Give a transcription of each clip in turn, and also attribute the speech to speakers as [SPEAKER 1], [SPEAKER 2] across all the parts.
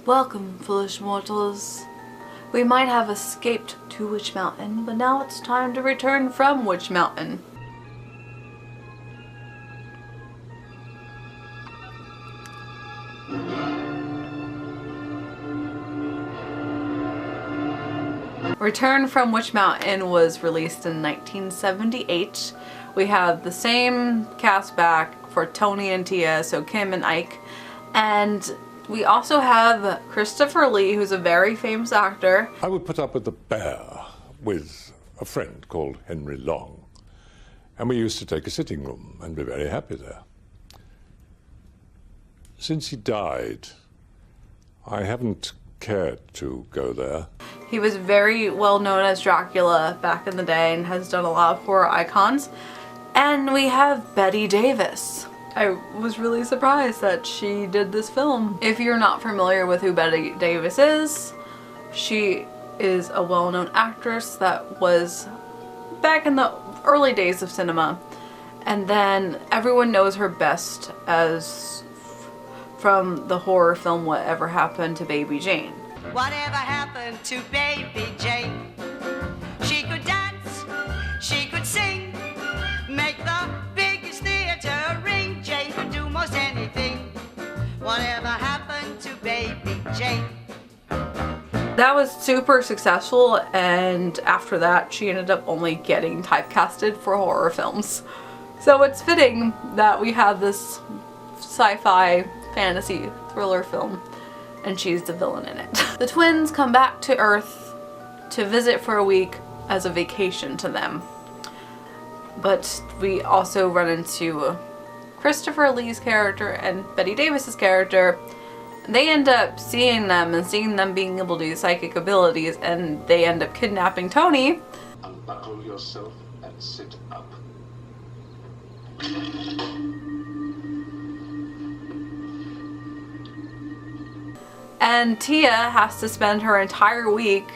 [SPEAKER 1] Welcome, foolish mortals. We might have escaped to Witch Mountain, but now it's time to return from Witch Mountain. Return from Witch Mountain was released in 1978. We have the same cast back for Tony and Tia, so Kim and Ike, and we also have Christopher Lee, who's a very famous actor.
[SPEAKER 2] I would put up with the bear with a friend called Henry Long, and we used to take a sitting room and be very happy there. Since he died, I haven't cared to go there.
[SPEAKER 1] He was very well known as Dracula back in the day and has done a lot of horror icons. And we have Bette Davis. I was really surprised that she did this film. If you're not familiar with who Bette Davis is, she is a well-known actress that was back in the early days of cinema. And then everyone knows her best as from the horror film Whatever Happened to Baby Jane.
[SPEAKER 3] Whatever happened to Baby Jane? She could dance, she could sing, make the biggest theater ring. Jane could do most anything. Whatever happened to Baby Jane?
[SPEAKER 1] That was super successful, and after that she ended up only getting typecasted for horror films. So it's fitting that we have this sci-fi fantasy thriller film and she's the villain in it. The twins come back to Earth to visit for a week as a vacation to them. But we also run into Christopher Lee's character and Bette Davis's character. They end up seeing them and seeing them being able to use psychic abilities, and they end up kidnapping Tony.
[SPEAKER 4] Unbuckle yourself and sit up.
[SPEAKER 1] And Tia has to spend her entire week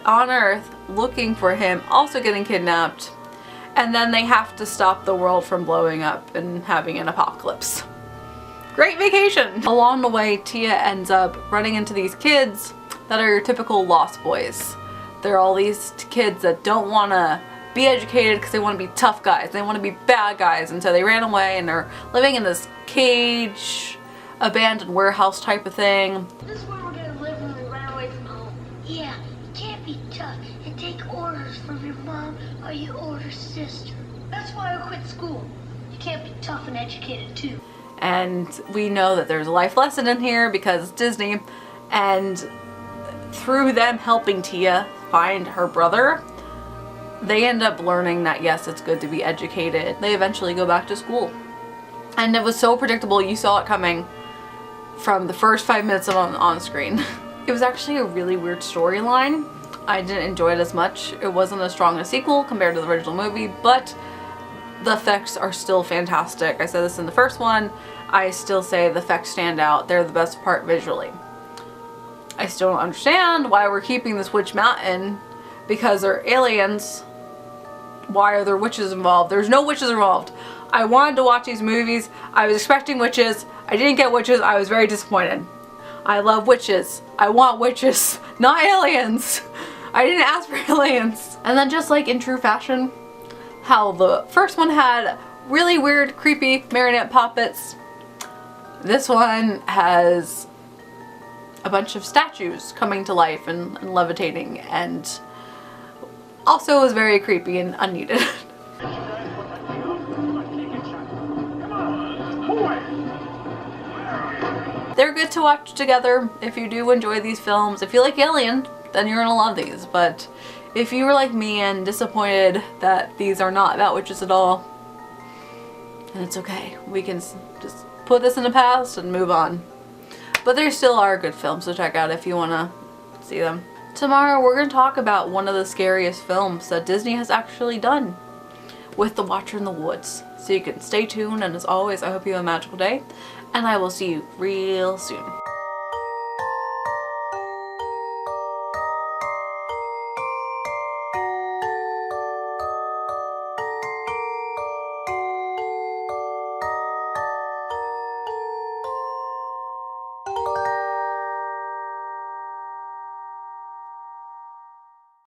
[SPEAKER 1] on Earth looking for him, also getting kidnapped. And then they have to stop the world from blowing up and having an apocalypse. Great vacation! Along the way, Tia ends up running into these kids that are your typical Lost Boys. They're all these kids that don't want to be educated because they want to be tough guys. They want to be bad guys, and so they ran away and they're living in this cage, abandoned warehouse type of thing.
[SPEAKER 5] This is where we're gonna live when we run away from home. Yeah, you can't be tough and take orders from your mom or your older sister. That's why I quit school. You can't be tough and educated too.
[SPEAKER 1] And we know that there's a life lesson in here because it's Disney, and through them helping Tia find her brother, they end up learning that yes, it's good to be educated. They eventually go back to school. And it was so predictable, you saw it coming from the first 5 minutes of on screen. It was actually a really weird storyline. I didn't enjoy it as much. It wasn't as strong a sequel compared to the original movie, but the effects are still fantastic. I said this in the first one. I still say the effects stand out. They're the best part visually. I still don't understand why we're keeping this Witch Mountain, because they're aliens. Why are there witches involved? There's no witches involved. I wanted to watch these movies. I was expecting witches. I didn't get witches. I was very disappointed. I love witches. I want witches, not aliens. I didn't ask for aliens. And then just like in true fashion, how the first one had really weird, creepy marionette puppets, this one has a bunch of statues coming to life and levitating, and also is very creepy and unneeded. They're good to watch together if you do enjoy these films. If you like Alien, then you're gonna love these. But if you were like me and disappointed that these are not about witches at all, then it's okay. We can just put this in the past and move on. But there still are good films to check out if you wanna see them. Tomorrow we're gonna talk about one of the scariest films that Disney has actually done, with The Watcher in the Woods. So you can stay tuned, and as always, I hope you have a magical day, and I will see you real soon.